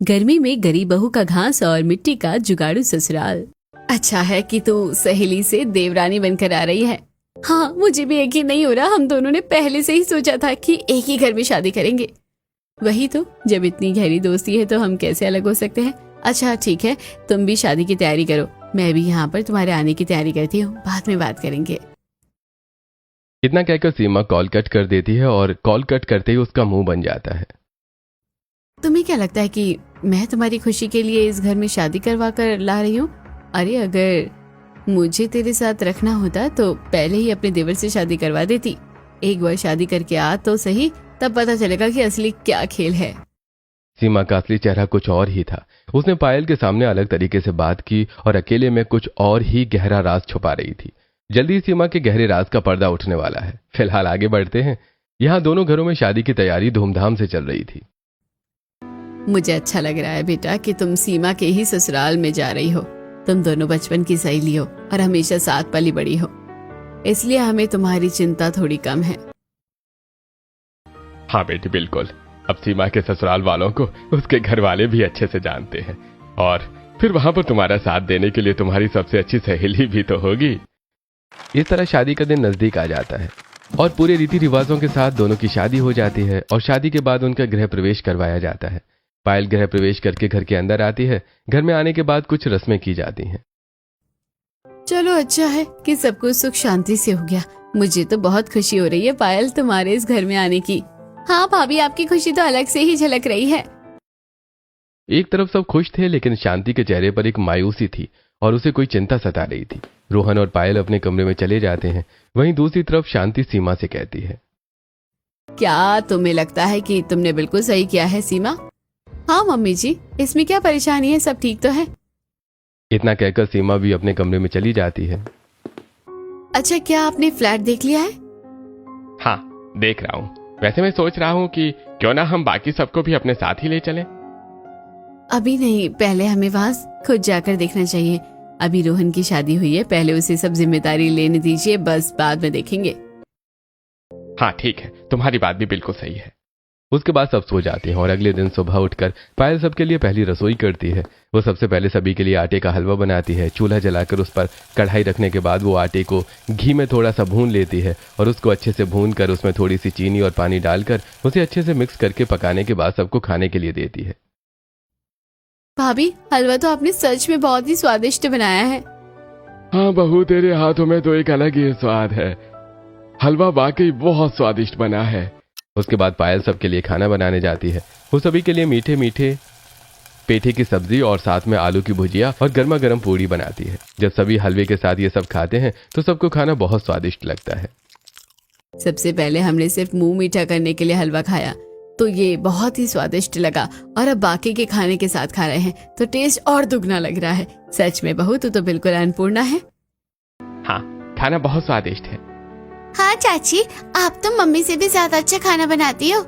गर्मी में गरीब बहू का घास और मिट्टी का जुगाड़ू ससुराल। अच्छा है कि तू सहेली से देवरानी बनकर आ रही है। हाँ, मुझे भी यकीन नहीं हो रहा, हम दोनों ने पहले से ही सोचा था कि एक ही घर में शादी करेंगे। वही तो, जब इतनी गहरी दोस्ती है तो हम कैसे अलग हो सकते हैं। अच्छा ठीक है, तुम भी शादी की तैयारी करो, मैं भी यहाँ पर तुम्हारे आने की तैयारी करती हूँ, बाद में बात करेंगे। इतना कहकर सीमा कॉल कट कर देती है और कॉल कट करते ही उसका मुंह बन जाता है। तुम्हें क्या लगता है कि मैं तुम्हारी खुशी के लिए इस घर में शादी करवा कर ला रही हूँ? अरे अगर मुझे तेरे साथ रखना होता तो पहले ही अपने देवर से शादी करवा देती। एक बार शादी करके आ तो सही, तब पता चलेगा कि असली क्या खेल है। सीमा का असली चेहरा कुछ और ही था। उसने पायल के सामने अलग तरीके से बात की और अकेले में कुछ और ही गहरा राज छुपा रही थी। जल्दी सीमा के गहरे राज का पर्दा उठने वाला है। फिलहाल आगे बढ़ते हैं। यहाँ दोनों घरों में शादी की तैयारी धूमधाम से चल रही थी। मुझे अच्छा लग रहा है बेटा कि तुम सीमा के ही ससुराल में जा रही हो। तुम दोनों बचपन की सहेली हो और हमेशा साथ पली बड़ी हो, इसलिए हमें तुम्हारी चिंता थोड़ी कम है। हाँ बेटी, बिल्कुल। अब सीमा के ससुराल वालों को उसके घर वाले भी अच्छे से जानते हैं और फिर वहां पर तुम्हारा साथ देने के लिए तुम्हारी सबसे अच्छी सहेली भी तो होगी। इस तरह शादी का दिन नजदीक आ जाता है और पूरे रीति रिवाजों के साथ दोनों की शादी हो जाती है और शादी के बाद उनका गृह प्रवेश करवाया जाता है। पायल गृह प्रवेश करके घर के अंदर आती है। घर में आने के बाद कुछ रस्में की जाती हैं। चलो अच्छा है कि सब कुछ सुख शांति से हो गया। मुझे तो बहुत खुशी हो रही है पायल तुम्हारे इस घर में आने की। हाँ भाभी, आपकी खुशी तो अलग से ही झलक रही है। एक तरफ सब खुश थे, लेकिन शांति के चेहरे पर एक मायूसी थी और उसे कोई चिंता सता रही थी। रोहन और पायल अपने कमरे में चले जाते हैं। वहीं दूसरी तरफ शांति सीमा से कहती है, क्या तुम्हें लगता है कि तुमने बिल्कुल सही किया है सीमा? हाँ मम्मी जी, इसमें क्या परेशानी है, सब ठीक तो है। इतना कहकर सीमा भी अपने कमरे में चली जाती है। अच्छा, क्या आपने फ्लैट देख लिया है? हाँ, देख रहा हूँ। वैसे मैं सोच रहा हूँ कि क्यों ना हम बाकी सबको भी अपने साथ ही ले चलें। अभी नहीं, पहले हमें वहाँ खुद जाकर देखना चाहिए। अभी रोहन की शादी हुई है, पहले उसे सब जिम्मेदारी लेने दीजिए, बस बाद में देखेंगे। हाँ ठीक है, तुम्हारी बात भी बिल्कुल सही है। उसके बाद सब सो जाते हैं और अगले दिन सुबह उठकर पायल सबके लिए पहली रसोई करती है। वो सबसे पहले सभी के लिए आटे का हलवा बनाती है। चूल्हा जलाकर उस पर कढ़ाई रखने के बाद वो आटे को घी में थोड़ा सा भून लेती है और उसको अच्छे से भून कर उसमें थोड़ी सी चीनी और पानी डालकर उसे अच्छे से मिक्स करके पकाने के बाद सबको खाने के लिए देती है। भाभी, हलवा तो आपने सच में बहुत ही स्वादिष्ट बनाया है। हाँ बहू, तेरे हाथों में तो एक अलग ही स्वाद है। हलवा वाकई बहुत स्वादिष्ट बना है। उसके बाद पायल सबके लिए खाना बनाने जाती है। वो सभी के लिए मीठे मीठे पेठे की सब्जी और साथ में आलू की भुजिया और गर्मा गर्म पूड़ी बनाती है। जब सभी हलवे के साथ ये सब खाते हैं तो सबको खाना बहुत स्वादिष्ट लगता है। सबसे पहले हमने सिर्फ मुंह मीठा करने के लिए हलवा खाया तो ये बहुत ही स्वादिष्ट लगा, और अब बाकी के खाने के साथ खा रहे हैं तो टेस्ट और दुगना लग रहा है। सच में बहू, तू तो बिल्कुल अन्नपूर्णा है। हाँ, खाना बहुत स्वादिष्ट है। हाँ चाची, आप तो मम्मी से भी ज्यादा अच्छा खाना बनाती हो।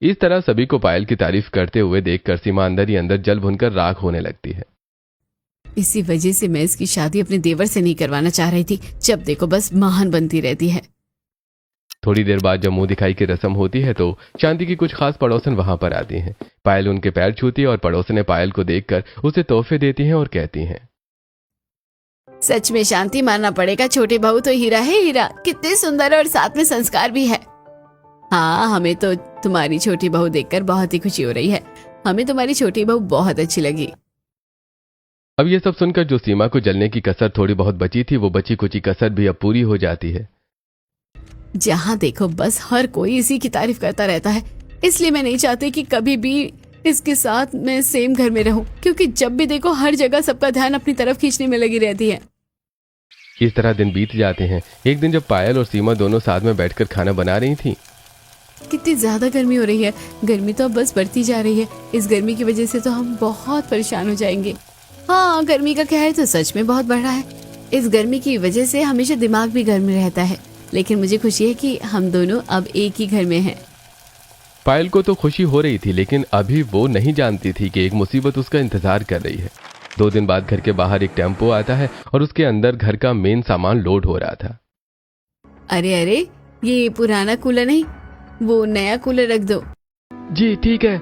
इस तरह सभी को पायल की तारीफ करते हुए देखकर सीमा अंदर ही अंदर जल भुनकर राख होने लगती है। इसी वजह से मैं इसकी शादी अपने देवर से नहीं करवाना चाह रही थी। जब देखो बस महान बनती रहती है। थोड़ी देर बाद जब मुंह दिखाई की रस्म होती है तो शांति की कुछ खास पड़ोसन वहां पर आती हैं। पायल उनके पैर छूती है और पड़ोसने पायल को देखकर उसे तोहफे देती हैं और कहती हैं, सच में शांति मानना पड़ेगा, छोटी बहू तो हीरा है हीरा। कितने सुंदर और साथ में संस्कार भी है। हाँ, हमें तो तुम्हारी छोटी बहू देखकर बहुत ही खुशी हो रही है। हमें तुम्हारी छोटी बहू बहुत अच्छी लगी। अब ये सब सुनकर जो सीमा को जलने की कसर थोड़ी बहुत बची थी, वो बची कुची कसर भी अब पूरी हो जाती है। जहाँ देखो बस हर कोई इसी की तारीफ करता रहता है, इसलिए मैं नहीं चाहती कि कभी भी इसके साथ मैं सेम घर में रहूं, क्योंकि जब भी देखो हर जगह सबका ध्यान अपनी तरफ खींचने में लगी रहती है। इस तरह दिन बीत जाते हैं। एक दिन जब पायल और सीमा दोनों साथ में बैठकर खाना बना रही थी। कितनी ज्यादा गर्मी हो रही है। गर्मी तो अब बस बढ़ती जा रही है। इस गर्मी की वजह से तो हम बहुत परेशान हो जाएंगे। हाँ, गर्मी का कहर तो सच में बहुत बढ़ रहा है। इस गर्मी की वजह से हमेशा दिमाग भी गर्म रहता है, लेकिन मुझे खुशी है कि हम दोनों अब एक ही घर में हैं। पायल को तो खुशी हो रही थी, लेकिन अभी वो नहीं जानती थी कि एक मुसीबत उसका इंतजार कर रही है। 2 दिन बाद घर के बाहर एक टेम्पो आता है और उसके अंदर घर का मेन सामान लोड हो रहा था। अरे अरे, ये पुराना कूलर नहीं, वो नया कूलर रख दो। जी ठीक है।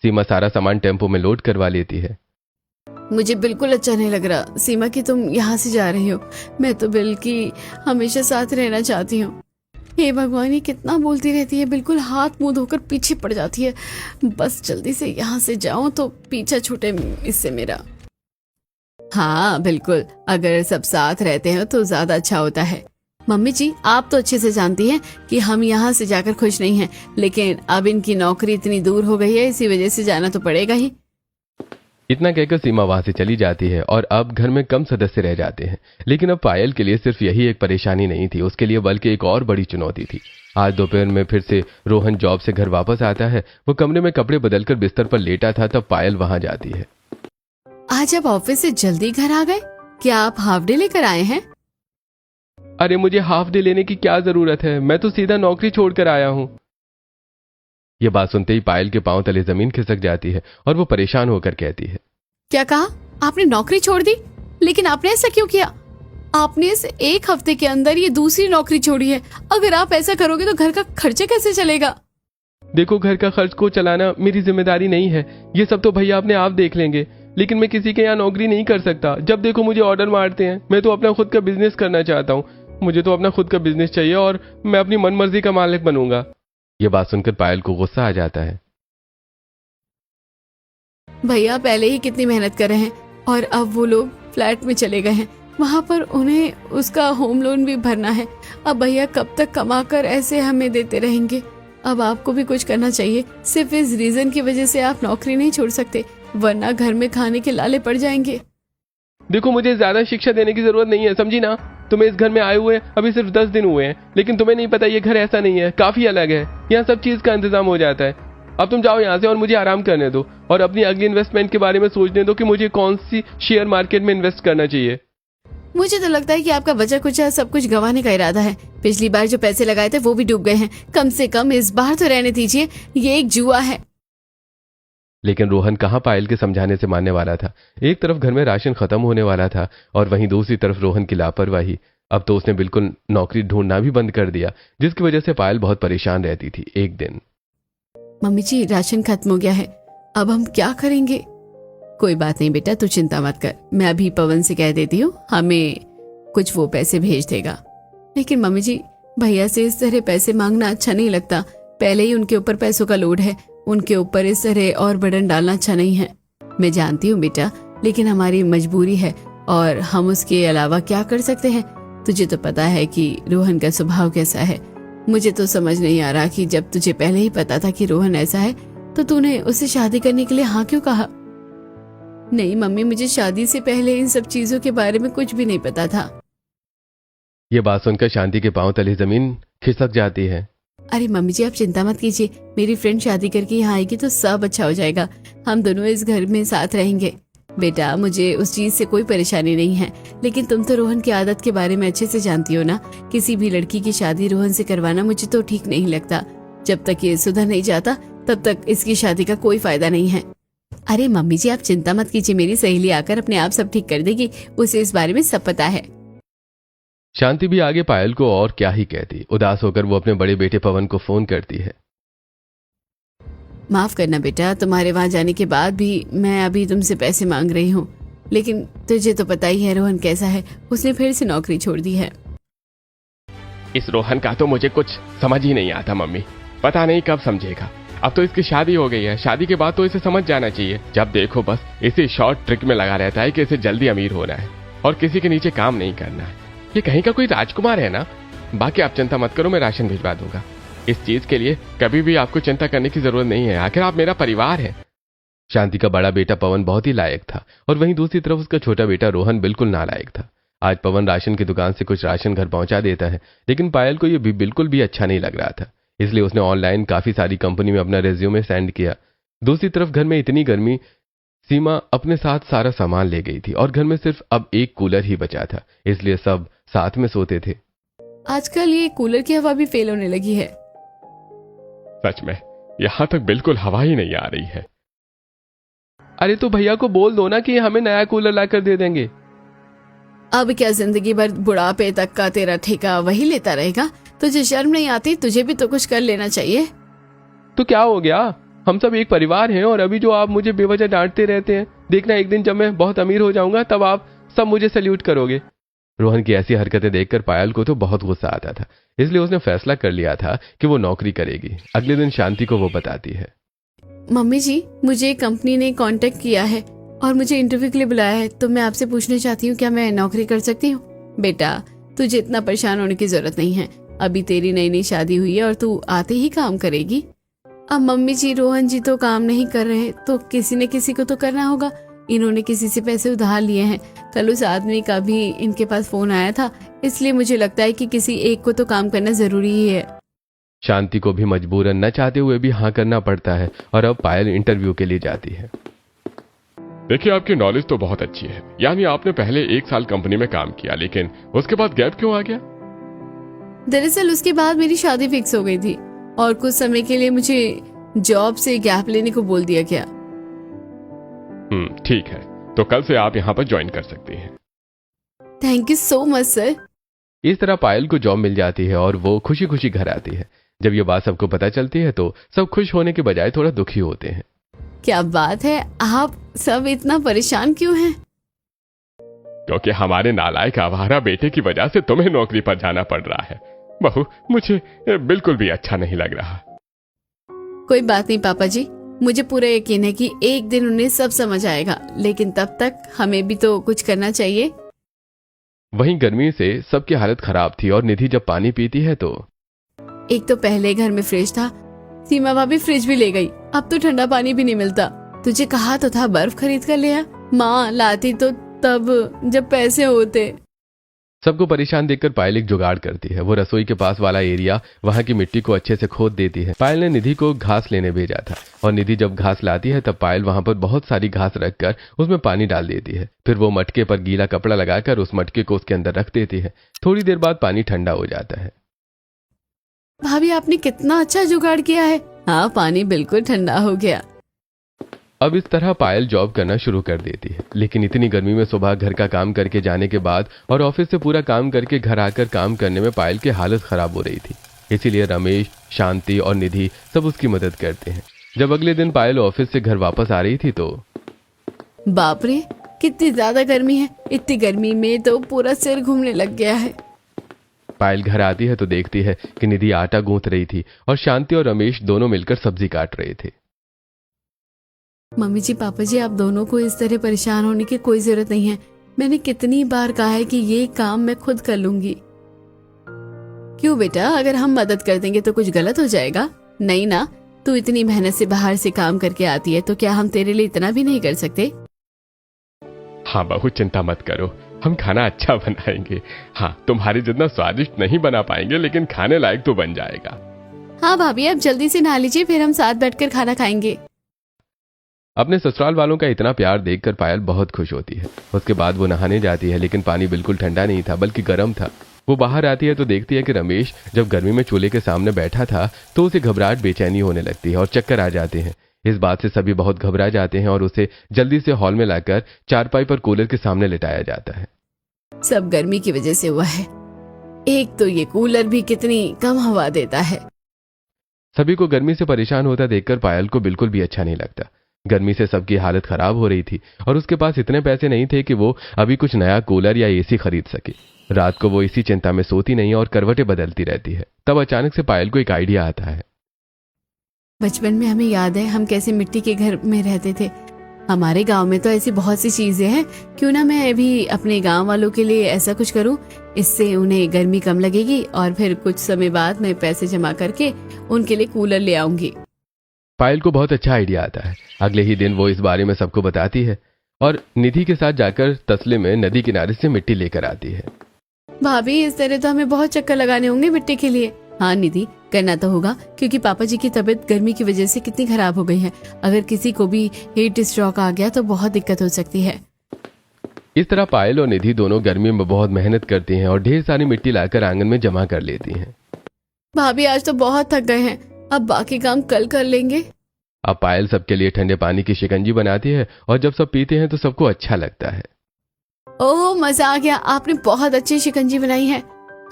सीमा सारा सामान टेम्पो में लोड करवा लेती है। मुझे बिल्कुल अच्छा नहीं लग रहा सीमा कि तुम यहाँ से जा रही हो। मैं तो बिल की हमेशा साथ रहना चाहती हूँ। हे भगवान, ये कितना बोलती रहती है, बिल्कुल हाथ मुंह धोकर पीछे पड़ जाती है। बस जल्दी से यहाँ से जाऊं तो पीछा छूटे इससे मेरा। हाँ बिल्कुल, अगर सब साथ रहते हैं तो ज्यादा अच्छा होता है। मम्मी जी, आप तो अच्छे से जानती हैं कि हम यहाँ से जाकर खुश नहीं हैं, लेकिन अब इनकी नौकरी इतनी दूर हो गई है, इसी वजह से जाना तो पड़ेगा ही। इतना कहकर सीमा वहां से चली जाती है और अब घर में कम सदस्य रह जाते हैं। लेकिन अब पायल के लिए सिर्फ यही एक परेशानी नहीं थी, उसके लिए बल्कि एक और बड़ी चुनौती थी। आज दोपहर में फिर से रोहन जॉब से घर वापस आता है। वो कमरे में कपड़े बदलकर बिस्तर पर लेटा था, तब पायल वहां जाती है। आज आप ऑफिस से जल्दी घर आ गए? क्या आप हाफ डे लेकर आए हैं? अरे मुझे हाफ डे लेने की क्या जरूरत है, मैं तो सीधा नौकरी छोड़कर आया हूँ। यह बात सुनते ही पायल के पांव तले जमीन खिसक जाती है और वो परेशान होकर कहती है, क्या कहा? आपने नौकरी छोड़ दी? लेकिन आपने ऐसा क्यों किया? आपने इस एक हफ्ते के अंदर ये दूसरी नौकरी छोड़ी है। अगर आप ऐसा करोगे तो घर का खर्चा कैसे चलेगा? देखो, घर का खर्च को चलाना मेरी जिम्मेदारी नहीं है, ये सब तो भैया अपने आप देख लेंगे। लेकिन मैं किसी के यहाँ नौकरी नहीं कर सकता। जब देखो मुझे ऑर्डर मारते हैं। मैं तो अपना खुद का बिजनेस करना चाहता हूँ। मुझे तो अपना खुद का बिजनेस चाहिए और मैं अपनी मनमर्जी का मालिक बनूंगा। यह बात सुनकर पायल को गुस्सा आ जाता है। भैया पहले ही कितनी मेहनत कर रहे हैं और अब वो लोग फ्लैट में चले गए हैं, वहां पर उन्हें उसका होम लोन भी भरना है। अब भैया कब तक कमाकर ऐसे हमें देते रहेंगे? अब आपको भी कुछ करना चाहिए। सिर्फ इस रीजन की वजह से आप नौकरी नहीं छोड़ सकते, वरना घर में खाने के लाले पड़ जाएंगे। देखो, मुझे ज्यादा शिक्षा देने की जरूरत नहीं है, समझी ना। तुम्हें इस घर में आए हुए अभी सिर्फ 10 दिन हुए हैं, लेकिन तुम्हें नहीं पता ये घर ऐसा नहीं है, काफी अलग है। यहाँ सब चीज का इंतजाम हो जाता है। अब तुम जाओ यहाँ से और मुझे आराम करने दो और अपनी अगली इन्वेस्टमेंट के बारे में सोचने दो कि मुझे कौन सी शेयर मार्केट में इन्वेस्ट करना चाहिए। मुझे तो लगता है कि आपका बचा कुचा सब कुछ गंवाने का इरादा है। पिछली बार जो पैसे लगाए थे वो भी डूब गए हैं। कम से कम इस बार तो रहने दीजिए, ये एक जुआ है। लेकिन रोहन कहाँ पायल के समझाने से मानने वाला था। एक तरफ घर में राशन खत्म होने वाला था और वहीं दूसरी तरफ रोहन की लापरवाही। अब तो उसने बिल्कुल नौकरी ढूंढना भी बंद कर दिया, जिसकी वजह से पायल बहुत परेशान रहती थी। एक दिन, मम्मी जी, राशन खत्म हो गया है, अब हम क्या करेंगे? कोई बात नहीं बेटा, तू चिंता मत कर। मैं अभी पवन से कह देती हूँ, हमें कुछ वो पैसे भेज देगा। लेकिन मम्मी जी, भैया से इस तरह पैसे मांगना अच्छा नहीं लगता। पहले ही उनके ऊपर पैसों का लोड है, उनके ऊपर इस तरह और बर्डन डालना अच्छा नहीं है। मैं जानती हूँ बेटा, लेकिन हमारी मजबूरी है और हम उसके अलावा क्या कर सकते हैं? तुझे तो पता है कि रोहन का स्वभाव कैसा है। मुझे तो समझ नहीं आ रहा कि जब तुझे पहले ही पता था कि रोहन ऐसा है तो तूने उससे शादी करने के लिए हाँ क्यों कहा? नहीं मम्मी, मुझे शादी से पहले इन सब चीजों के बारे में कुछ भी नहीं पता था। ये बात सुनकर शांति के पांव तले जमीन खिसक जाती है। अरे मम्मी जी, आप चिंता मत कीजिए। मेरी फ्रेंड शादी करके यहाँ आएगी तो सब अच्छा हो जाएगा। हम दोनों इस घर में साथ रहेंगे। बेटा, मुझे उस चीज से कोई परेशानी नहीं है, लेकिन तुम तो रोहन की आदत के बारे में अच्छे से जानती हो ना। किसी भी लड़की की शादी रोहन से करवाना मुझे तो ठीक नहीं लगता। जब तक ये सुधर नहीं जाता तब तक इसकी शादी का कोई फायदा नहीं है। अरे मम्मी जी, आप चिंता मत कीजिए, मेरी सहेली आकर अपने आप सब ठीक कर देगी। उसे इस बारे में सब पता है। शांति भी आगे पायल को और क्या ही कहती। उदास होकर वो अपने बड़े बेटे पवन को फोन करती है। माफ करना बेटा, तुम्हारे वहां जाने के बाद भी मैं अभी तुमसे पैसे मांग रही हूँ, लेकिन तुझे तो पता ही है रोहन कैसा है। उसने फिर से नौकरी छोड़ दी है। इस रोहन का तो मुझे कुछ समझ ही नहीं आता मम्मी। पता नहीं कब समझेगा। अब तो इसकी शादी हो गई है, शादी के बाद तो इसे समझ जाना चाहिए। जब देखो बस इसी शॉर्ट ट्रिक में लगा रहता है कि इसे जल्दी अमीर होना है और किसी के नीचे काम नहीं करना है। ये कहीं का कोई राजकुमार है ना। बाकी आप चिंता मत करो, मैं राशन भिजवा दूंगा। इस चीज के लिए कभी भी आपको चिंता करने की जरूरत नहीं है, आखिर आप मेरा परिवार है। शांति का बड़ा बेटा पवन बहुत ही लायक था और वहीं दूसरी तरफ उसका छोटा बेटा रोहन बिल्कुल नालायक था। आज पवन राशन की दुकान से कुछ राशन घर पहुंचा देता है, लेकिन पायल को यह भी बिल्कुल भी अच्छा नहीं लग रहा था। इसलिए उसने ऑनलाइन काफी सारी कंपनी में अपना रेज्यूमे सेंड किया। दूसरी तरफ घर में इतनी गर्मी, सीमा अपने साथ सारा सामान ले गई थी और घर में सिर्फ अब एक कूलर ही बचा था, इसलिए सब साथ में सोते थे। आजकल ये कूलर की हवा भी फेल होने लगी है। सच में यहां तक बिल्कुल हवा ही नहीं आ रही है। अरे तो भैया को बोल दो ना कि हमें नया कूलर लाकर दे देंगे। अब क्या जिंदगी भर बुढ़ापे तक का तेरा ठेका वही लेता रहेगा? तुझे शर्म नहीं आती? तुझे भी तो कुछ कर लेना चाहिए। तो क्या हो गया? हम सब एक परिवार हैं, और अभी जो आप मुझे बेवजह डांटते रहते हैं, देखना एक दिन जब मैं बहुत अमीर हो जाऊंगा तब आप सब मुझे सैल्यूट करोगे। रोहन की ऐसी हरकतें देखकर पायल को तो बहुत गुस्सा आता था, इसलिए उसने फैसला कर लिया था कि वो नौकरी करेगी। अगले दिन शांति को वो बताती है, मम्मी जी, मुझे कंपनी ने कांटेक्ट किया है और मुझे इंटरव्यू के लिए बुलाया है, तो मैं आपसे पूछना चाहती हूँ क्या मैं नौकरी कर सकती हूँ? बेटा, तुझे इतना परेशान होने की जरूरत नहीं है, अभी तेरी नई नई शादी हुई है और तू आते ही काम करेगी। अब मम्मी जी, रोहन जी तो काम नहीं कर रहे तो किसी न किसी को तो करना होगा। इन्होंने किसी से पैसे उधार लिए हैं। कल उस आदमी का भी इनके पास फोन आया था, इसलिए मुझे लगता है कि किसी एक को तो काम करना जरूरी ही है। शांति को भी मजबूरन न चाहते हुए भी हाँ करना पड़ता है, और अब पायल इंटरव्यू के लिए जाती है। देखिए, आपकी नॉलेज तो बहुत अच्छी है, यानी आपने पहले 1 साल कंपनी में काम किया, लेकिन उसके बाद गैप क्यों आ गया? दरअसल उसके बाद मेरी शादी फिक्स हो गई थी और कुछ समय के लिए मुझे जॉब से गैप लेने को बोल दिया गया। ठीक है, तो कल से आप यहाँ पर ज्वाइन कर सकती हैं। Thank you so much sir. इस तरह पायल को जॉब मिल जाती है और वो खुशी खुशी घर आती है। जब ये बात सबको पता चलती है तो सब खुश होने के बजाय थोड़ा दुखी होते हैं। क्या बात है, आप सब इतना परेशान क्यों हैं? क्योंकि हमारे नालायक आवारा बेटे की वजह से तुम्हें नौकरी पर जाना पड़ रहा है। बहू, मुझे बिल्कुल भी अच्छा नहीं लग रहा। कोई बात नहीं पापा जी, मुझे पूरा यकीन है कि एक दिन उन्हें सब समझ आएगा, लेकिन तब तक हमें भी तो कुछ करना चाहिए। वहीं गर्मी से सबकी हालत खराब थी और निधि जब पानी पीती है तो एक तो पहले घर में फ्रिज था, सीमा भाभी फ्रिज भी ले गई, अब तो ठंडा पानी भी नहीं मिलता। तुझे कहा तो था बर्फ खरीद कर ले आ, माँ लाती तो तब जब पैसे होते। सबको परेशान देखकर पायल एक जुगाड़ करती है। वो रसोई के पास वाला एरिया, वहां की मिट्टी को अच्छे से खोद देती है। पायल ने निधि को घास लेने भेजा था, और निधि जब घास लाती है तब पायल वहां पर बहुत सारी घास रखकर उसमें पानी डाल देती है। फिर वो मटके पर गीला कपड़ा लगाकर उस मटके को उसके अंदर रख देती है। थोड़ी देर बाद पानी ठंडा हो जाता है। भाभी, आपने कितना अच्छा जुगाड़ किया है। हाँ, पानी बिल्कुल ठंडा हो गया। अब इस तरह पायल जॉब करना शुरू कर देती है, लेकिन इतनी गर्मी में सुबह घर का काम करके जाने के बाद और ऑफिस से पूरा काम करके घर आकर काम करने में पायल की हालत खराब हो रही थी। इसीलिए रमेश, शांति और निधि सब उसकी मदद करते हैं। जब अगले दिन पायल ऑफिस से घर वापस आ रही थी तो बाप रे, कितनी ज्यादा गर्मी है। इतनी गर्मी में तो पूरा सिर घूमने लग गया है। पायल घर आती है तो देखती है कि निधि आटा गूंथ रही थी और शांति और रमेश दोनों मिलकर सब्जी काट रहे थे। मम्मी जी, पापा जी, आप दोनों को इस तरह परेशान होने की कोई जरूरत नहीं है। मैंने कितनी बार कहा है कि ये काम मैं खुद कर लूंगी। क्यों बेटा, अगर हम मदद कर देंगे तो कुछ गलत हो जाएगा? नहीं ना, तू इतनी मेहनत से बाहर से काम करके आती है तो क्या हम तेरे लिए इतना भी नहीं कर सकते? हाँ बहू, चिंता मत करो, हम खाना अच्छा बनाएंगे। हाँ, तुम्हारे जितना स्वादिष्ट नहीं बना पाएंगे, लेकिन खाने लायक तो बन जाएगा। हाँ भाभी, अब जल्दी से नहा लीजिए, फिर हम साथ बैठकर खाना खाएंगे। अपने ससुराल वालों का इतना प्यार देखकर पायल बहुत खुश होती है। उसके बाद वो नहाने जाती है, लेकिन पानी बिल्कुल ठंडा नहीं था बल्कि गर्म था। वो बाहर आती है तो देखती है कि रमेश जब गर्मी में चूल्हे के सामने बैठा था तो उसे घबराहट, बेचैनी होने लगती है और चक्कर आ जाते हैं। इस बात से सभी बहुत घबरा जाते हैं और उसे जल्दी से हॉल में लाकर चारपाई पर कूलर के सामने लिटाया जाता है। सब गर्मी की वजह से हुआ है। एक तो ये कूलर भी कितनी कम हवा देता है। सभी को गर्मी से परेशान होता देखकर पायल को बिल्कुल भी अच्छा नहीं लगता। गर्मी से सबकी हालत खराब हो रही थी और उसके पास इतने पैसे नहीं थे कि वो अभी कुछ नया कूलर या एसी खरीद सके। रात को वो इसी चिंता में सोती नहीं और करवटें बदलती रहती है। तब अचानक से पायल को एक आइडिया आता है। बचपन में हमें याद है हम कैसे मिट्टी के घर में रहते थे। हमारे गांव में तो ऐसी बहुत सी चीजें हैं, क्यों ना मैं भी अपने गांव वालों के लिए ऐसा कुछ करूं। इससे उन्हें गर्मी कम लगेगी और फिर कुछ समय बाद मैं पैसे जमा करके उनके लिए कूलर ले आऊंगी। पायल को बहुत अच्छा आइडिया आता है। अगले ही दिन वो इस बारे में सबको बताती है और निधि के साथ जाकर तसले में नदी किनारे से मिट्टी लेकर आती है। भाभी, इस तरह तो हमें बहुत चक्कर लगाने होंगे मिट्टी के लिए। हाँ निधि, करना तो होगा, क्योंकि पापा जी की तबीयत गर्मी की वजह से कितनी खराब हो गई है। अगर किसी को भी हीट स्ट्रोक आ गया तो बहुत दिक्कत हो सकती है। इस तरह पायल और निधि दोनों गर्मी में बहुत मेहनत करती हैं और ढेर सारी मिट्टी लाकर आंगन में जमा कर लेती हैं। भाभी, आज तो बहुत थक गए हैं, अब बाकी काम कल कर लेंगे। अब पायल सबके लिए ठंडे पानी की शिकंजी बनाती है और जब सब पीते हैं तो सबको अच्छा लगता है। ओह, मजा आ गया, आपने बहुत अच्छी शिकंजी बनाई है।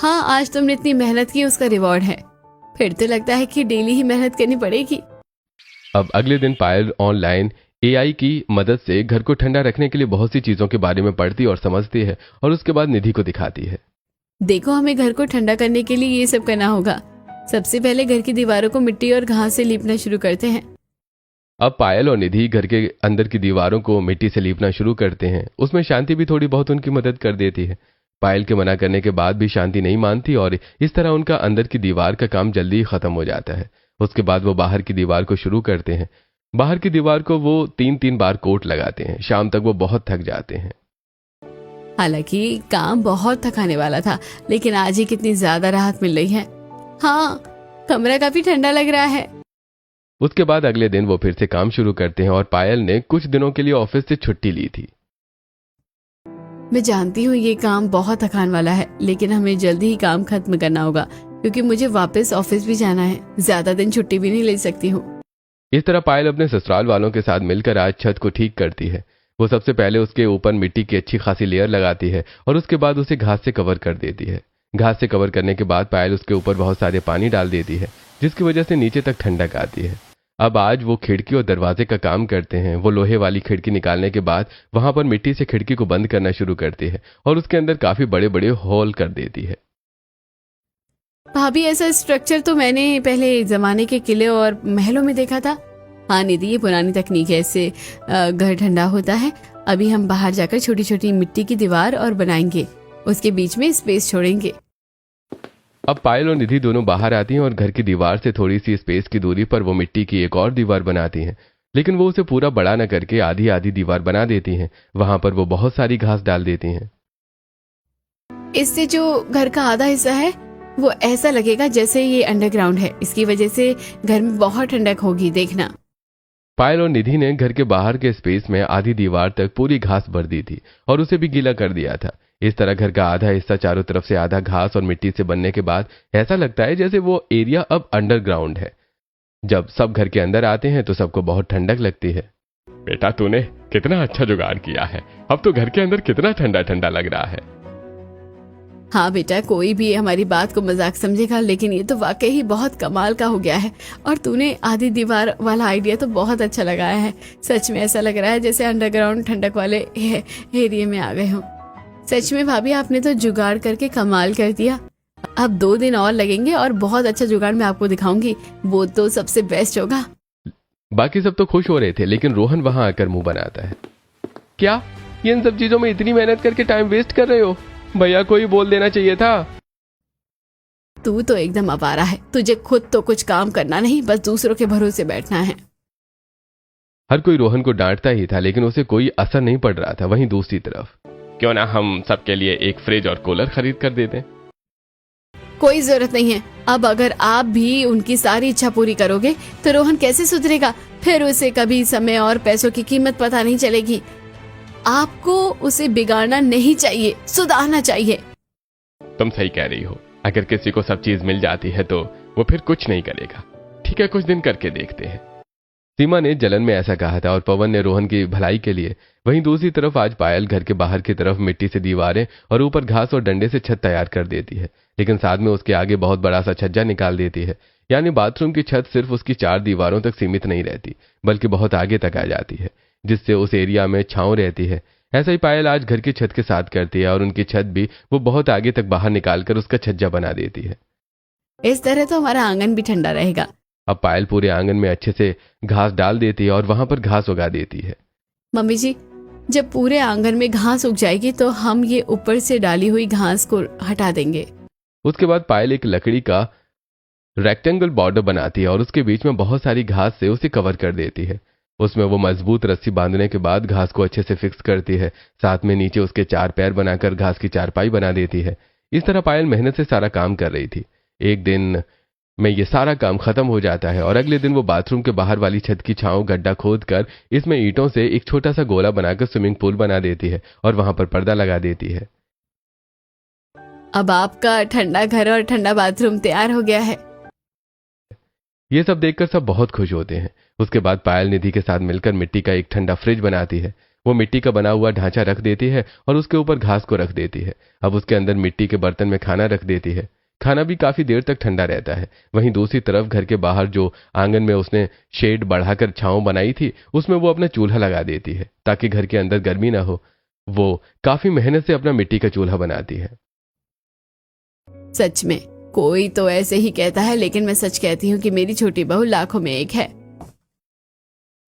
हाँ, आज तुमने इतनी मेहनत की, उसका रिवॉर्ड है। फिर तो लगता है कि डेली ही मेहनत करनी पड़ेगी। अब अगले दिन पायल ऑनलाइन एआई की मदद से घर को ठंडा रखने के लिए बहुत सी चीजों के बारे में पढ़ती और समझती है और उसके बाद निधि को दिखाती है। देखो, हमें घर को ठंडा करने के लिए ये सब करना होगा। सबसे पहले घर की दीवारों को मिट्टी और घास से लीपना शुरू करते हैं। अब पायल और निधि घर के अंदर की दीवारों को मिट्टी से लीपना शुरू करते हैं। उसमें शांति भी थोड़ी बहुत उनकी मदद कर देती है। पायल के मना करने के बाद भी शांति नहीं मानती और इस तरह उनका अंदर की दीवार का काम जल्दी ही खत्म हो जाता है। उसके बाद वो बाहर की दीवार को शुरू करते हैं। बाहर की दीवार को वो 3-3 बार कोट लगाते हैं। शाम तक वो बहुत थक जाते हैं। हालांकि काम बहुत थकाने वाला था, लेकिन आज ही कितनी ज्यादा राहत मिल रही है। हाँ, कमरा काफी ठंडा लग रहा है। उसके बाद अगले दिन वो फिर से काम शुरू करते हैं और पायल ने कुछ दिनों के लिए ऑफिस से छुट्टी ली थी। मैं जानती हूँ ये काम बहुत थकान वाला है, लेकिन हमें जल्दी ही काम खत्म करना होगा क्योंकि मुझे वापस ऑफिस भी जाना है। ज्यादा दिन छुट्टी भी नहीं ले सकती हूँ। इस तरह पायल अपने ससुराल वालों के साथ मिलकर आज छत को ठीक करती है। वो सबसे पहले उसके ऊपर मिट्टी की अच्छी खासी लेयर लगाती है और उसके बाद उसे घास से कवर कर देती है। घास से कवर करने के बाद पायल उसके ऊपर बहुत सारे पानी डाल देती है, जिसकी वजह से नीचे तक ठंडक आती है। अब आज वो खिड़की और दरवाजे का काम करते हैं। वो लोहे वाली खिड़की निकालने के बाद वहां पर मिट्टी से खिड़की को बंद करना शुरू करती है और उसके अंदर काफी बड़े बड़े होल कर देती है। भाभी, ऐसा स्ट्रक्चर तो मैंने पहले जमाने के किले और महलों में देखा था। हाँ निधि, ये पुरानी तकनीक है, इससे घर ठंडा होता है। अभी हम बाहर जाकर छोटी छोटी मिट्टी की दीवार और बनाएंगे, उसके बीच में स्पेस छोड़ेंगे। अब पायल और निधि दोनों बाहर आती हैं और घर की दीवार से थोड़ी सी स्पेस की दूरी पर वो मिट्टी की एक और दीवार बनाती हैं, लेकिन वो उसे पूरा बड़ा न करके आधी आधी दीवार बना देती हैं। वहां पर वो बहुत सारी घास डाल देती हैं। इससे जो घर का आधा हिस्सा है वो ऐसा लगेगा जैसे ये अंडरग्राउंड है। इसकी वजह से घर में बहुत ठंडक होगी, देखना। पायल और निधि ने घर के बाहर के स्पेस में आधी दीवार तक पूरी घास भर दी थी और उसे भी गीला कर दिया था। इस तरह घर का आधा हिस्सा चारों तरफ से आधा घास और मिट्टी से बनने के बाद ऐसा लगता है जैसे वो एरिया अब अंडरग्राउंड है। जब सब घर के अंदर आते हैं तो सबको बहुत ठंडक लगती है। बेटा, तूने कितना अच्छा जुगाड़ किया है। अब तो घर के अंदर कितना ठंडा ठंडा लग रहा है। हाँ बेटा, कोई भी हमारी बात को मजाक समझेगा, लेकिन ये तो वाकई ही बहुत कमाल का हो गया है। और तूने आधी दीवार वाला आइडिया तो बहुत अच्छा लगाया है। सच में ऐसा लग रहा है जैसे अंडरग्राउंड ठंडक वाले एरिया में आ गए हो। सच में भाभी, आपने तो जुगाड़ करके कमाल कर दिया। अब 2 दिन और लगेंगे और बहुत अच्छा जुगाड़ मैं आपको दिखाऊंगी। वो तो सबसे बेस्ट होगा। बाकी सब तो खुश हो रहे थे, लेकिन रोहन वहां आकर मुंह बनाता है। क्या ये इन सब चीजों में इतनी मेहनत करके टाइम वेस्ट कर रहे हो? भैया को ही बोल देना चाहिए था। तू तो एकदम आवारा है। तुझे खुद तो कुछ काम करना नहीं, बस दूसरों के भरोसे बैठना है। हर कोई रोहन को डांटता ही था, लेकिन उसे कोई असर नहीं पड़ रहा था। वहीं दूसरी तरफ, क्यों ना हम सबके लिए एक फ्रिज और कूलर खरीद कर दे दें? कोई जरूरत नहीं है। अब अगर आप भी उनकी सारी इच्छा पूरी करोगे तो रोहन कैसे सुधरेगा? फिर उसे कभी समय और पैसों की कीमत पता नहीं चलेगी। आपको उसे बिगाड़ना नहीं चाहिए, सुधारना चाहिए। तुम सही कह रही हो। अगर किसी को सब चीज मिल जाती है तो वो फिर कुछ नहीं करेगा। ठीक है, कुछ दिन करके देखते हैं। सीमा ने जलन में ऐसा कहा था और पवन ने रोहन की भलाई के लिए। वहीं दूसरी तरफ आज पायल घर के बाहर की तरफ मिट्टी से दीवारें और ऊपर घास और डंडे से छत तैयार कर देती है, लेकिन साथ में उसके आगे बहुत बड़ा सा छज्जा निकाल देती है। यानी बाथरूम की छत सिर्फ उसकी 4 दीवारों तक सीमित नहीं रहती, बल्कि बहुत आगे तक आ जाती है, जिससे उस एरिया में छांव रहती है। ऐसा ही पायल आज घर की छत के साथ करती है और उनकी छत भी वो बहुत आगे तक बाहर निकालकर उसका छज्जा बना देती है। इस तरह तो हमारा आंगन भी ठंडा रहेगा। अब पायल पूरे आंगन में अच्छे से घास डाल देती है और वहां पर घास उगा देती है। मम्मी जी, जब पूरे आंगन में घास उग जाएगी तो हम ये ऊपर से डाली हुई घास को हटा देंगे। उसके बाद पायल एक लकड़ी का रेक्टेंगल बॉर्डर बनाती है और उसके बीच में बहुत सारी घास से उसे कवर कर देती है। उसमें वो मजबूत रस्सी बांधने के बाद घास को अच्छे से फिक्स करती है। साथ में नीचे उसके 4 पैर बनाकर घास की चारपाई बना देती है। इस तरह पायल मेहनत से सारा काम कर रही थी। एक दिन में ये सारा काम खत्म हो जाता है और अगले दिन वो बाथरूम के बाहर वाली छत की छांव गड्ढा खोद कर इसमें ईंटों से एक छोटा सा गोला बनाकर स्विमिंग पूल बना देती है और वहां पर पर्दा लगा देती है। अब आपका ठंडा घर और ठंडा बाथरूम तैयार हो गया है। ये सब देखकर सब बहुत खुश होते हैं। उसके बाद पायल निधि के साथ मिलकर मिट्टी का एक ठंडा फ्रिज बनाती है। वो मिट्टी का बना हुआ ढांचा रख देती है और उसके ऊपर घास को रख देती है। अब उसके अंदर मिट्टी के बर्तन में खाना रख देती है। खाना भी काफी देर तक ठंडा रहता है। वहीं दूसरी तरफ घर के बाहर जो आंगन में उसने शेड बढ़ाकर छांव बनाई थी, उसमें वो अपना चूल्हा लगा देती है ताकि घर के अंदर गर्मी ना हो। वो काफी मेहनत से अपना मिट्टी का चूल्हा बनाती है। सच में कोई तो ऐसे ही कहता है, लेकिन मैं सच कहती हूँ कि मेरी छोटी बहू लाखों में एक है।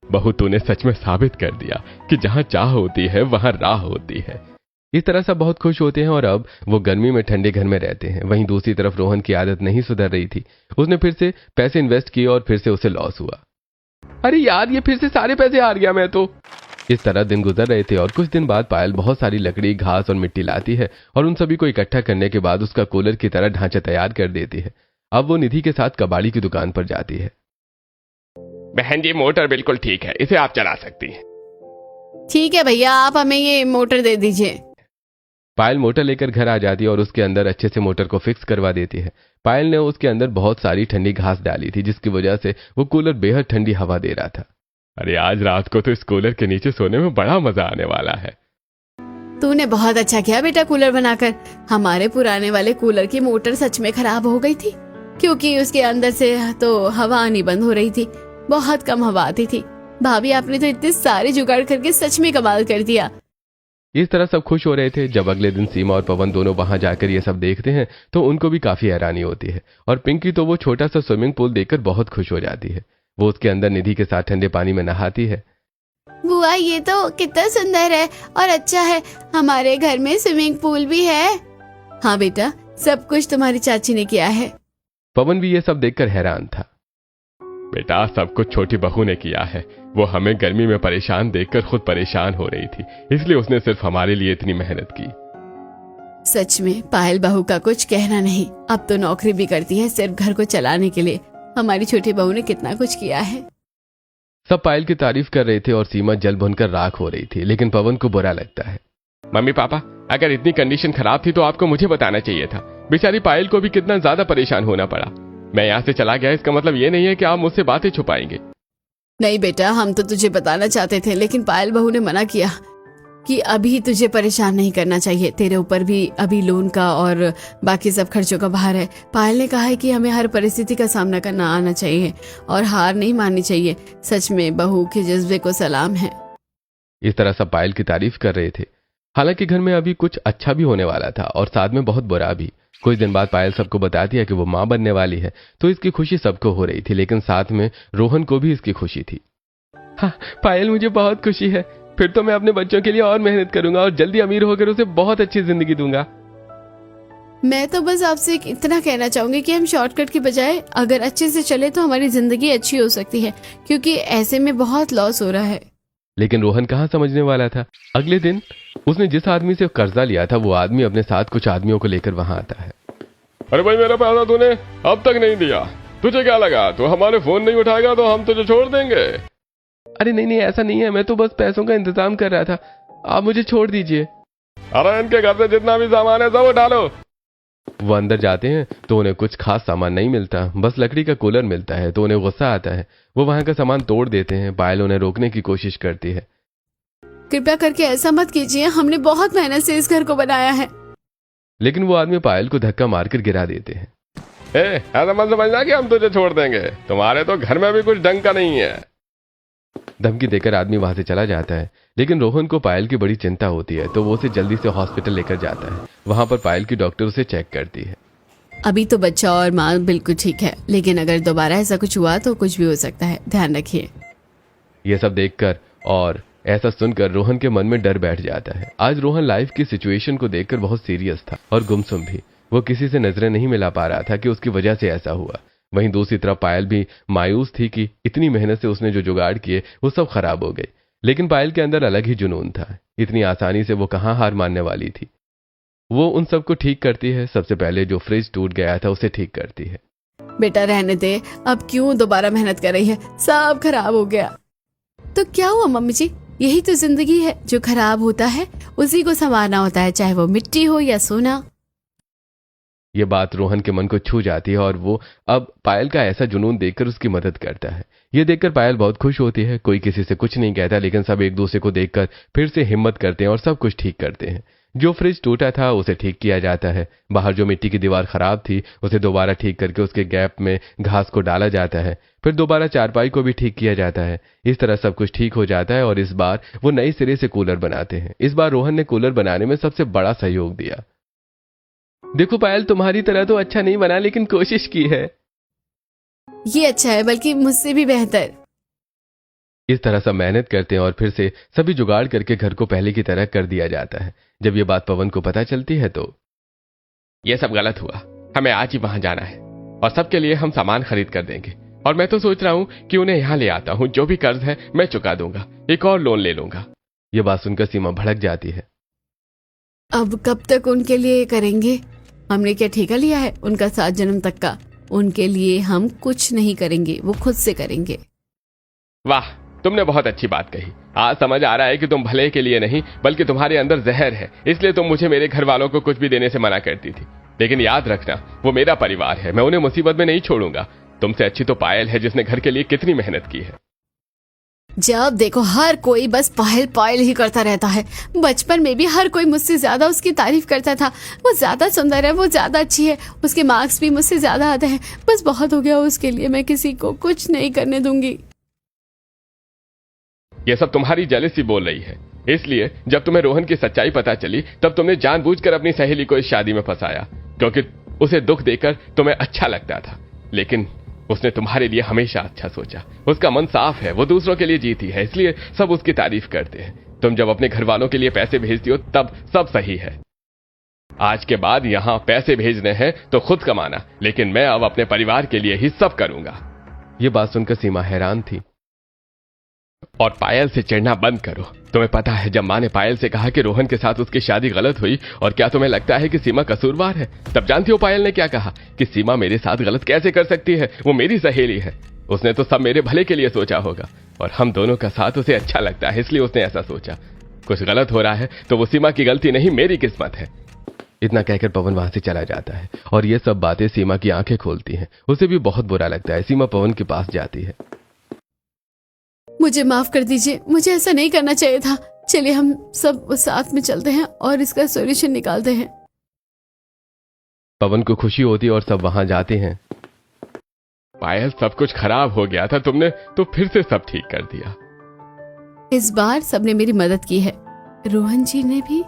बहू, तूने सच में साबित कर दिया कि जहां चाह होती है वहां राह होती है। इस तरह सब बहुत खुश होते हैं और अब वो गर्मी में ठंडे घर में रहते हैं। वहीं दूसरी तरफ रोहन की आदत नहीं सुधर रही थी। उसने फिर से पैसे इन्वेस्ट किए और फिर से उसे लॉस हुआ। अरे यार, ये फिर से सारे पैसे हार गया मैं तो। इस तरह दिन गुजर रहे थे और कुछ दिन बाद पायल बहुत सारी लकड़ी, घास और मिट्टी लाती है और उन सभी को इकट्ठा करने के बाद उसका कूलर की तरह ढांचा तैयार कर देती है। अब वो निधि के साथ कबाड़ी की दुकान पर जाती है। बहन जी, मोटर बिल्कुल ठीक है, इसे आप चला सकती हैं। ठीक है भैया, आप हमें ये मोटर दे दीजिए। पायल मोटर लेकर घर आ जाती है और उसके अंदर अच्छे से मोटर को फिक्स करवा देती है। पायल ने उसके अंदर बहुत सारी ठंडी घास डाली थी, जिसकी वजह से वो कूलर बेहद ठंडी हवा दे रहा था। अरे आज रात को तो इस कूलर के नीचे सोने में बड़ा मजा आने वाला है। तूने बहुत अच्छा किया बेटा कूलर बनाकर। हमारे पुराने वाले कूलर की मोटर सच में खराब हो गई थी, क्योंकि उसके अंदर से तो हवा आनी बंद हो रही थी। बहुत कम हवा आती थी। भाभी, आपने तो इतने सारे जुगाड़ करके सच में कमाल कर दिया। इस तरह सब खुश हो रहे थे। जब अगले दिन सीमा और पवन दोनों वहां जाकर ये सब देखते हैं तो उनको भी काफी हैरानी होती है। और पिंकी तो वो छोटा सा स्विमिंग पूल देखकर बहुत खुश हो जाती है। वो उसके अंदर निधि के साथ ठंडे पानी में नहाती है। बुआ, ये तो कितना सुंदर है और अच्छा है। हमारे घर में स्विमिंग पूल भी है। हाँ बेटा, सब कुछ तुम्हारी चाची ने किया है। पवन भी ये सब देखकर हैरान था। बेटा, सब कुछ छोटी बहू ने किया है। वो हमें गर्मी में परेशान देखकर खुद परेशान हो रही थी, इसलिए उसने सिर्फ हमारे लिए इतनी मेहनत की। सच में पायल बहू का कुछ कहना नहीं। अब तो नौकरी भी करती है सिर्फ घर को चलाने के लिए। हमारी छोटी बहू ने कितना कुछ किया है। सब पायल की तारीफ कर रहे थे और सीमा जल भुनकर राख हो रही थी, लेकिन पवन को बुरा लगता है। मम्मी पापा, अगर इतनी कंडीशन खराब थी तो आपको मुझे बताना चाहिए था। बेचारी पायल को भी कितना ज्यादा परेशान होना पड़ा। मैं यहाँ से चला गया, इसका मतलब ये नहीं है कि आप मुझसे बातें छुपाएंगे। नहीं बेटा, हम तो तुझे बताना चाहते थे, लेकिन पायल बहू ने मना किया कि अभी तुझे परेशान नहीं करना चाहिए। तेरे ऊपर भी अभी लोन का और बाकी सब खर्चों का भार है। पायल ने कहा है कि हमें हर परिस्थिति का सामना करना आना चाहिए और हार नहीं माननी चाहिए। सच में बहू के जज्बे को सलाम है। इस तरह सब पायल की तारीफ कर रहे थे। हालांकि घर में अभी कुछ अच्छा भी होने वाला था और साथ में बहुत बुरा भी। कुछ दिन बाद पायल सबको बताती है कि वो मां बनने वाली है, तो इसकी खुशी सबको हो रही थी, लेकिन साथ में रोहन को भी इसकी खुशी थी। हाँ पायल, मुझे बहुत खुशी है। फिर तो मैं अपने बच्चों के लिए और मेहनत करूंगा और जल्दी अमीर होकर उसे बहुत अच्छी जिंदगी दूंगा। मैं तो बस आपसे इतना कहना चाहूंगी कि हम शॉर्टकट की बजाय अगर अच्छे से चले तो हमारी जिंदगी अच्छी हो सकती है, क्योंकि ऐसे में बहुत लॉस हो रहा है। लेकिन रोहन कहाँ समझने वाला था। अगले दिन उसने जिस आदमी से कर्जा लिया था वो आदमी अपने साथ कुछ आदमियों को लेकर वहां आता है। अरे भाई, मेरा पैसा तूने अब तक नहीं दिया। तुझे क्या लगा तू हमारे फोन नहीं उठाएगा तो हम तुझे छोड़ देंगे? अरे नहीं, ऐसा नहीं है। मैं तो बस पैसों का इंतजाम कर रहा था। आप मुझे छोड़ दीजिए। अरे इनके घर से जितना भी सामान है सब उठा लो। वो अंदर जाते हैं तो उन्हें कुछ खास सामान नहीं मिलता, बस लकड़ी का कूलर मिलता है। तो उन्हें गुस्सा आता है। वो वहां का सामान तोड़ देते हैं। पायल उन्हें रोकने की कोशिश करती है। कृपया करके ऐसा मत कीजिए, हमने बहुत मेहनत से इस घर को बनाया है। लेकिन वो आदमी पायल को धक्का मारकर गिरा देते हैं। ऐसा मत समझना कि हम तुझे छोड़ देंगे। तुम्हारे तो घर में भी कुछ ढंग का नहीं है। धमकी देकर आदमी वहां से चला जाता है। लेकिन रोहन को पायल की बड़ी चिंता होती है, तो वो उसे जल्दी से हॉस्पिटल लेकर जाता है। वहां पर पायल की डॉक्टर उसे चेक करती है। अभी तो बच्चा और माँ बिल्कुल ठीक है, लेकिन अगर दोबारा ऐसा कुछ हुआ तो कुछ भी हो सकता है, ध्यान रखिए। ये सब देखकर और ऐसा सुनकर रोहन के मन में डर बैठ जाता है। आज रोहन लाइफ की सिचुएशन को देखकर बहुत सीरियस था और गुमसुम भी। वो किसी से नजरें नहीं मिला पा रहा था कि उसकी वजह से ऐसा हुआ। वहीं दूसरी तरफ पायल भी मायूस थी कि इतनी मेहनत से उसने जो जुगाड़ किए वो सब खराब हो गए। लेकिन पायल के अंदर अलग ही जुनून था। इतनी आसानी से वो कहाँ हार मानने वाली थी। वो उन सबको ठीक करती है। सबसे पहले जो फ्रिज टूट गया था उसे ठीक करती है। बेटा रहने दे, अब क्यों दोबारा मेहनत कर रही है, सब खराब हो गया। तो क्या हुआ मम्मी जी, यही तो जिंदगी है। जो खराब होता है उसी को संवारना होता है, चाहे वो मिट्टी हो या सोना। ये बात रोहन के मन को छू जाती है और वो अब पायल का ऐसा जुनून देखकर उसकी मदद करता है। ये देखकर पायल बहुत खुश होती है। कोई किसी से कुछ नहीं कहता, लेकिन सब एक दूसरे को देखकर फिर से हिम्मत करते हैं और सब कुछ ठीक करते हैं। जो फ्रिज टूटा था उसे ठीक किया जाता है, बाहर जो मिट्टी की दीवार खराब थी उसे दोबारा ठीक करके उसके गैप में घास को डाला जाता है, फिर दोबारा चारपाई को भी ठीक किया जाता है। इस तरह सब कुछ ठीक हो जाता है और इस बार वो नए सिरे से कूलर बनाते हैं। इस बार रोहन ने कूलर बनाने में सबसे बड़ा सहयोग दिया। देखो पायल, तुम्हारी तरह तो अच्छा नहीं बना लेकिन कोशिश की है। ये अच्छा है, बल्कि मुझसे भी बेहतर। इस तरह सब मेहनत करते हैं और फिर से सभी जुगाड़ करके घर को पहले की तरह कर दिया जाता है। जब ये बात पवन को पता चलती है तो ये सब गलत हुआ, हमें आज ही वहां जाना है और सबके लिए हम सामान खरीद कर देंगे। और मैं तो सोच रहा हूं कि उन्हें यहां ले आता हूं, जो भी कर्ज है मैं चुका दूंगा, एक और लोन ले लूंगा। ये बात सुनकर सीमा भड़क जाती है। अब कब तक उनके लिए करेंगे? हमने क्या ठेका लिया है उनका 7 जन्म तक का? उनके लिए हम कुछ नहीं करेंगे, वो खुद से करेंगे। वाह, तुमने बहुत अच्छी बात कही। आज समझ आ रहा है कि तुम भले के लिए नहीं बल्कि तुम्हारे अंदर जहर है, इसलिए तुम मुझे मेरे घर वालों को कुछ भी देने से मना करती थी। लेकिन याद रखना, वो मेरा परिवार है, मैं उन्हें मुसीबत में नहीं छोड़ूंगा। तुमसे अच्छी तो पायल है जिसने घर के लिए कितनी मेहनत की है। जब देखो हर कोई बस पायल पायल ही करता रहता है। बचपन में भी हर कोई मुझसे ज्यादा उसकी तारीफ करता था। वो ज्यादा सुंदर है, वो ज्यादा अच्छी है, उसके मार्क्स भी मुझसे ज्यादा आते हैं। बस बहुत हो गया उसके लिए, मैं किसी को कुछ नहीं करने दूंगी। ये सब तुम्हारी जेलसी बोल रही है। इसलिए जब तुम्हें रोहन की सच्चाई पता चली तब तुमने जानबूझकर अपनी सहेली को इस शादी में फंसाया, क्योंकि उसे दुख देकर तुम्हें अच्छा लगता था। लेकिन उसने तुम्हारे लिए हमेशा अच्छा सोचा। उसका मन साफ है, वो दूसरों के लिए जीती है, इसलिए सब उसकी तारीफ करते हैं। तुम जब अपने घर वालों के लिए पैसे भेजती हो तब सब सही है। आज के बाद यहां पैसे भेजने हैं तो खुद कमाना, लेकिन मैं अब अपने परिवार के लिए ही सब करूंगा। ये बात सुनकर सीमा हैरान थी। और पायल से चिढ़ना बंद करो। तुम्हें पता है जब माँ ने पायल से कहा कि रोहन के साथ उसकी शादी गलत हुई, और क्या तुम्हें लगता है कि सीमा कसूरवार है? तब जानती हो पायल ने क्या कहा कि सीमा मेरे साथ गलत कैसे कर सकती है, वो मेरी सहेली है। उसने तो सब मेरे भले के लिए सोचा होगा और हम दोनों का साथ उसे अच्छा लगता है, इसलिए उसने ऐसा सोचा। कुछ गलत हो रहा है तो वो सीमा की गलती नहीं, मेरी किस्मत है। इतना कहकर पवन वहां से चला जाता है और ये सब बातें सीमा की आंखें खोलती हैं। उसे भी बहुत बुरा लगता है। सीमा पवन के पास जाती है। मुझे माफ कर दीजिए, मुझे ऐसा नहीं करना चाहिए था। चलिए हम सब साथ में चलते हैं और इसका सॉल्यूशन निकालते हैं। पवन को खुशी होती है और सब वहां जाते हैं। पायल, सब कुछ खराब हो गया था, तुमने तो फिर से सब ठीक कर दिया। इस बार सबने मेरी मदद की है, रोहन जी ने भी।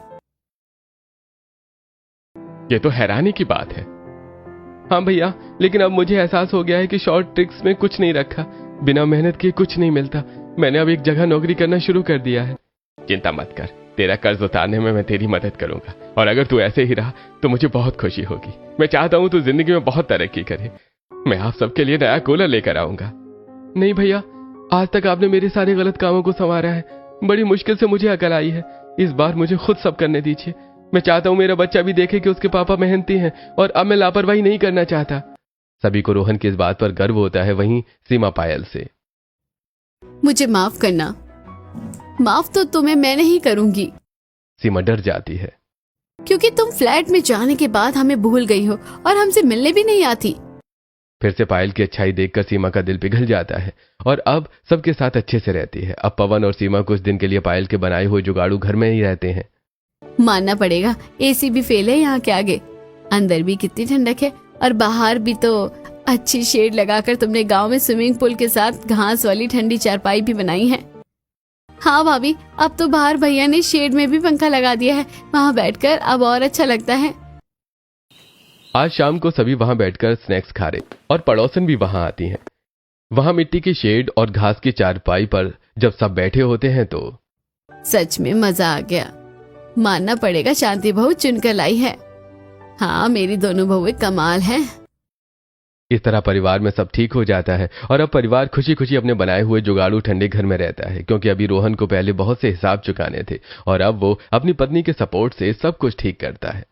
ये तो हैरानी की बात है। हाँ भैया, लेकिन अब मुझे एहसास हो गया है कि शॉर्ट ट्रिक्स में कुछ नहीं रखा। बिना मेहनत किए कुछ नहीं मिलता। मैंने अब एक जगह नौकरी करना शुरू कर दिया है। चिंता मत कर, तेरा कर्ज उतारने में मैं तेरी मदद करूंगा। और अगर तू ऐसे ही रहा तो मुझे बहुत खुशी होगी। मैं चाहता हूं तू जिंदगी में बहुत तरक्की करे। मैं आप सबके लिए नया कूलर लेकर आऊंगा। नहीं भैया, आज तक आपने मेरे सारे गलत कामों को संवारा है। बड़ी मुश्किल से मुझे अकल आई है। इस बार मुझे खुद सब करने दीजिए। मैं चाहता हूं मेरा बच्चा भी देखे कि उसके पापा मेहनती हैं और अब मैं लापरवाही नहीं करना चाहता। सभी को रोहन की इस बात पर गर्व होता है, वहीं सीमा पायल से। मुझे माफ करना। माफ तो तुम्हें मैं नहीं करूंगी। सीमा डर जाती है, क्योंकि तुम फ्लैट में जाने के बाद हमें भूल गई हो और हमसे मिलने भी नहीं आती। फिर से पायल की अच्छाई देखकर सीमा का दिल पिघल जाता है और अब सबके साथ अच्छे से रहती है। अब पवन और सीमा कुछ दिन के लिए पायल के बनाए हुए जुगाड़ू घर में ही रहते हैं। मानना पड़ेगा, एसी भी फेल है यहाँ के आगे। अंदर भी कितनी ठंडक है और बाहर भी तो अच्छी शेड लगाकर तुमने गांव में स्विमिंग पूल के साथ घास वाली ठंडी चारपाई भी बनाई है। हाँ भाभी, अब तो बाहर भैया ने शेड में भी पंखा लगा दिया है, वहाँ बैठकर अब और अच्छा लगता है। आज शाम को सभी वहां बैठकर स्नैक्स खा रहे और पड़ोसन भी वहां आती हैं। वहां मिट्टी की शेड और घास की चारपाई पर जब सब बैठे होते हैं तो सच में मजा आ गया। मानना पड़ेगा, शांति बहू चुनकर लाई है। हाँ, मेरी दोनों बहुएं कमाल है। इस तरह परिवार में सब ठीक हो जाता है और अब परिवार खुशी खुशी अपने बनाए हुए जुगाड़ू ठंडे घर में रहता है, क्योंकि अभी रोहन को पहले बहुत से हिसाब चुकाने थे और अब वो अपनी पत्नी के सपोर्ट से सब कुछ ठीक करता है।